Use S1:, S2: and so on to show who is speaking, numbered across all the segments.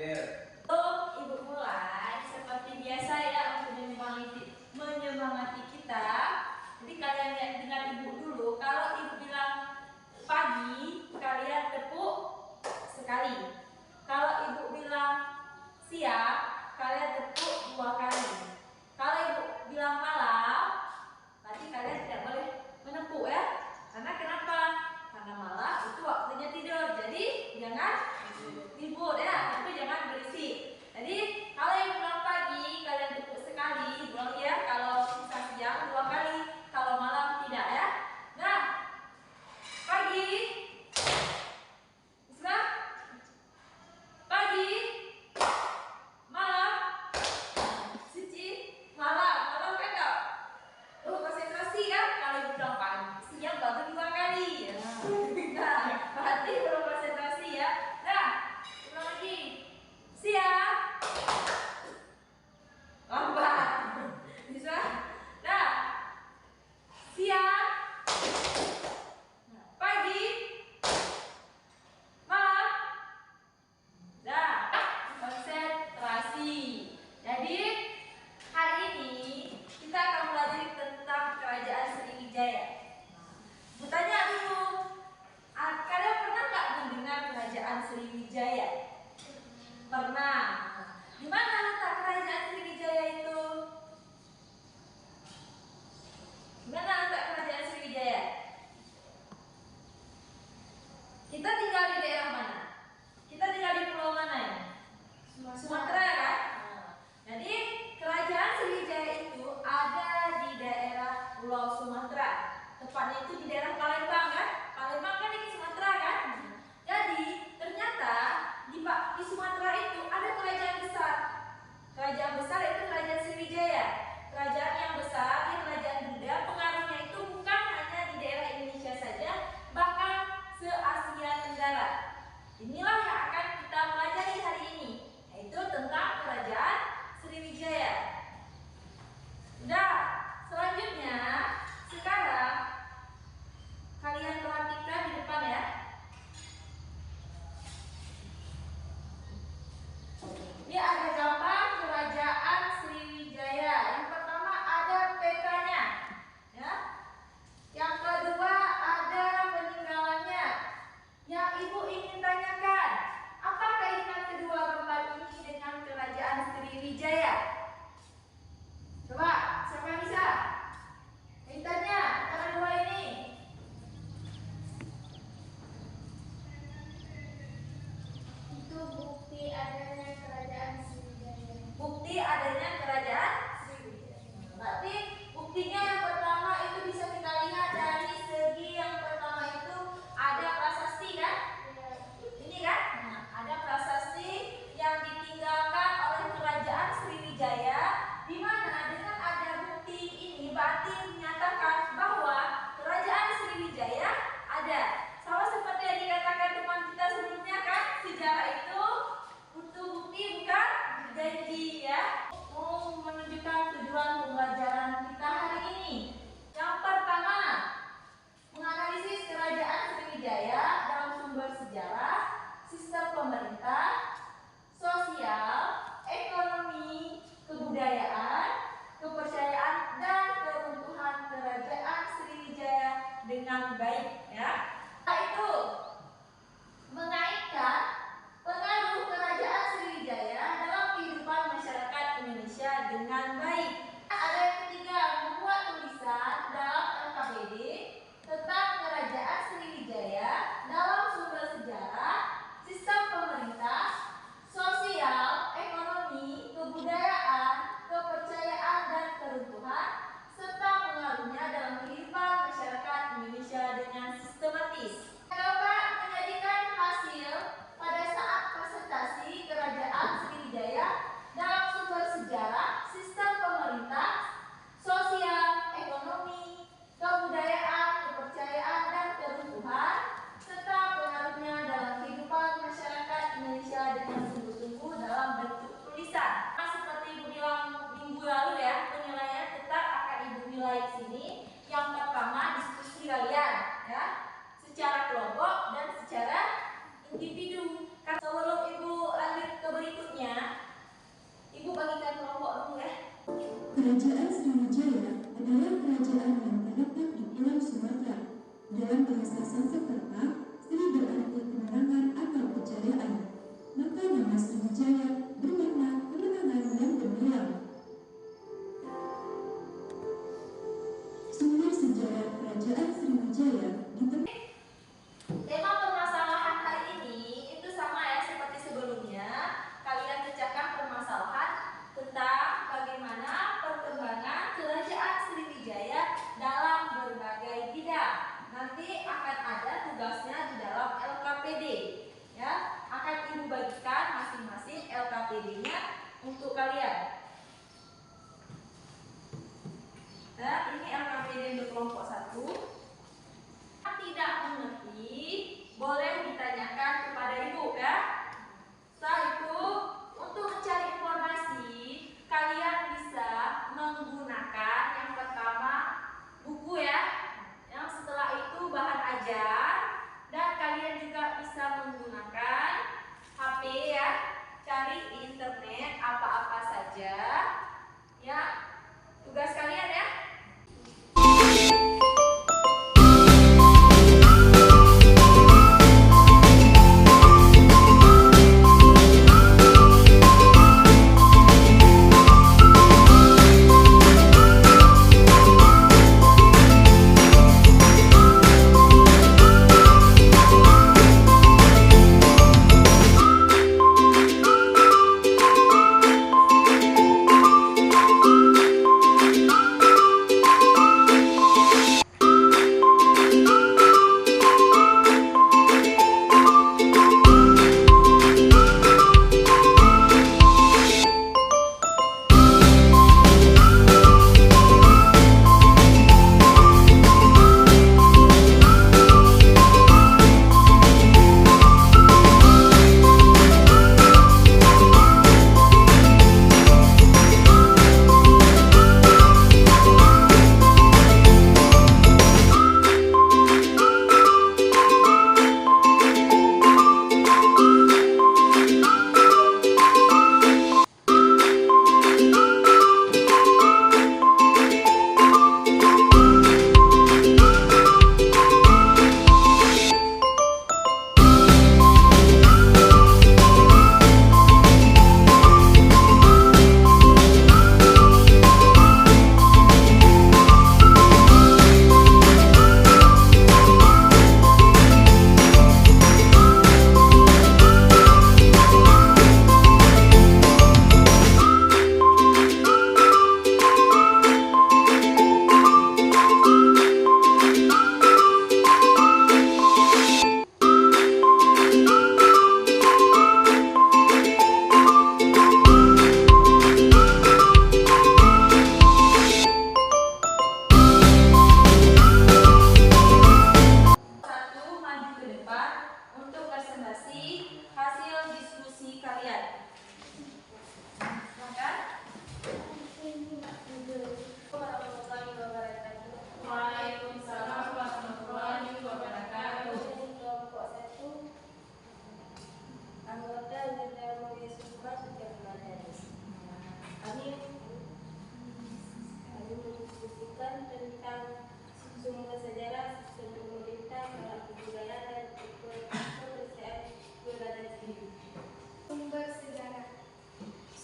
S1: Ibu mulai seperti biasa ya untuk menyemangati kita. Jadi kalian dengar ibu dulu. Kalau ibu bilang pagi, kalian tepuk sekali. Kalau ibu bilang siang, kalian tepuk 2 kali. Kalau ibu bilang malam, berarti kalian tidak boleh menepuk ya. Karena kenapa? Karena malam itu waktunya tidur. Jadi jangan ribut ya, tapi jangan berisik.
S2: Kerajaan Sriwijaya adalah kerajaan yang terletak di Pulau Sumatera. Dalam bahasa Sanskerta, Sri berarti kemenangan atau kejayaan. Maka nama Sriwijaya bermakna kemenangan dan gemilang. Sumber sejarah Kerajaan Sriwijaya ditemukan.
S1: Tema permasalahan hari ini itu sama ya seperti sebelumnya. Kalian pecahkan permasalahan tentang bagaimana perkembangan Kerajaan Sriwijaya dalam berbagai bidang. Nanti akan ada tugasnya di dalam LKPD. Ya, akan Ibu bagikan masing-masing LKPD-nya untuk kalian. Nah, ini LKPD untuk kelompok 1. Tidak mengerti, boleh ditanyakan kepada Ibu ya. Setelah itu, untuk mencari informasi, kalian bisa menggunakan yang pertama buku ya. Yang setelah itu bahan ajar, dan kalian juga bisa menggunakan HP ya. Cari di internet apa-apa saja. Ya, tugas kalian ya.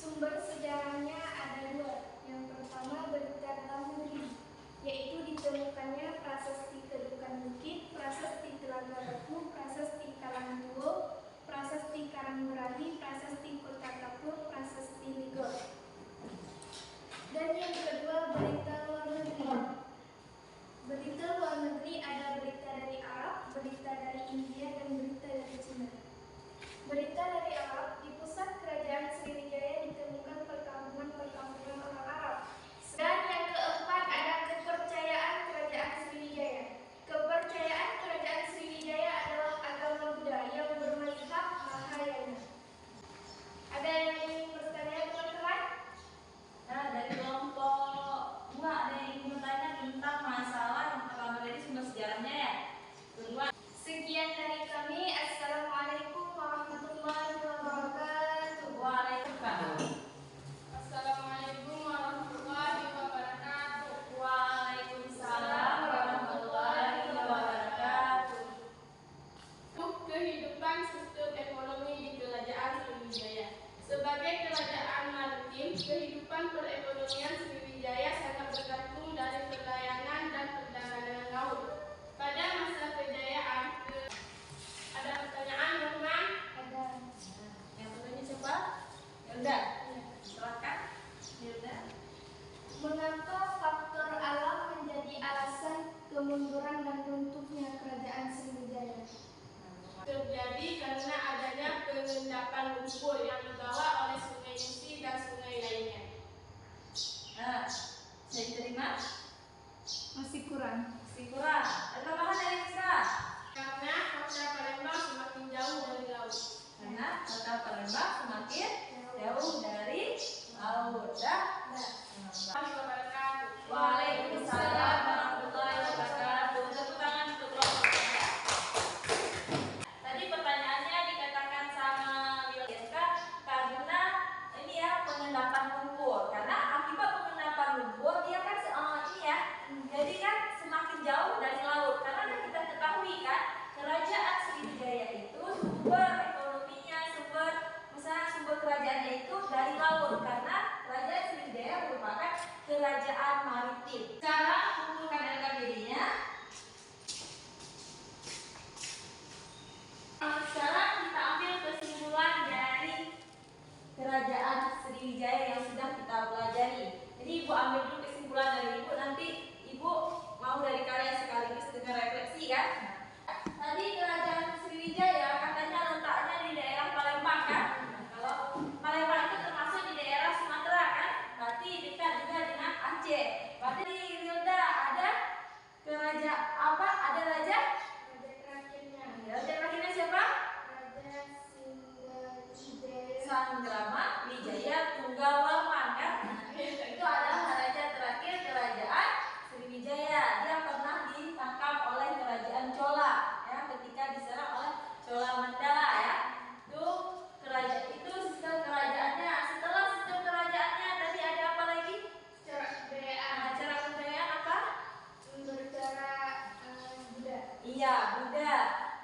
S3: Sumber sejarahnya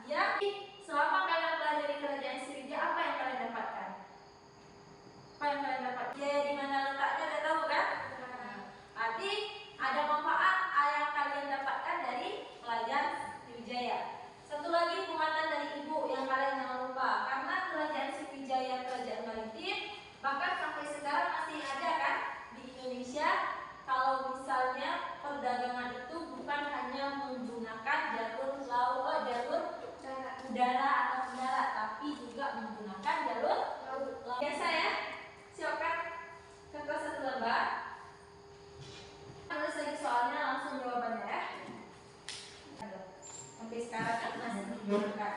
S1: Ya, selama kalian pelajari kerajaan Sriwijaya, apa yang kalian dapatkan? Apa yang kalian dapat? Jaya di mana letaknya, udah tahu kan? Berarti ada manfaat yang kalian dapatkan dari pelajaran Sriwijaya. Satu lagi penguatan dari ibu yang kalian jangan lupa, karena kerajaan Sriwijaya, kerajaan maritim, bahkan sampai sekarang masih ada kan di Indonesia. Kalau misalnya perdagangan itu bukan hanya menggunakan jalur laut, jalur udara atau darat, tapi juga menggunakan jalur laut. Biasa ya, siapkan kertas satu lembar. Terus lagi soalnya, langsung jawabannya ya. Sampai sekarang kan masih digunakan.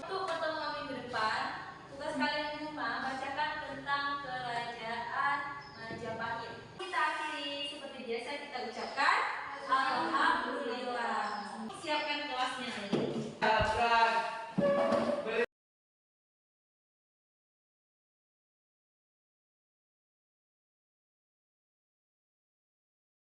S1: Untuk pertemuan minggu depan, tugas kalian di rumah bacakan tentang kerajaan Majapahit. Kita akhiri seperti biasa, kita ucapkan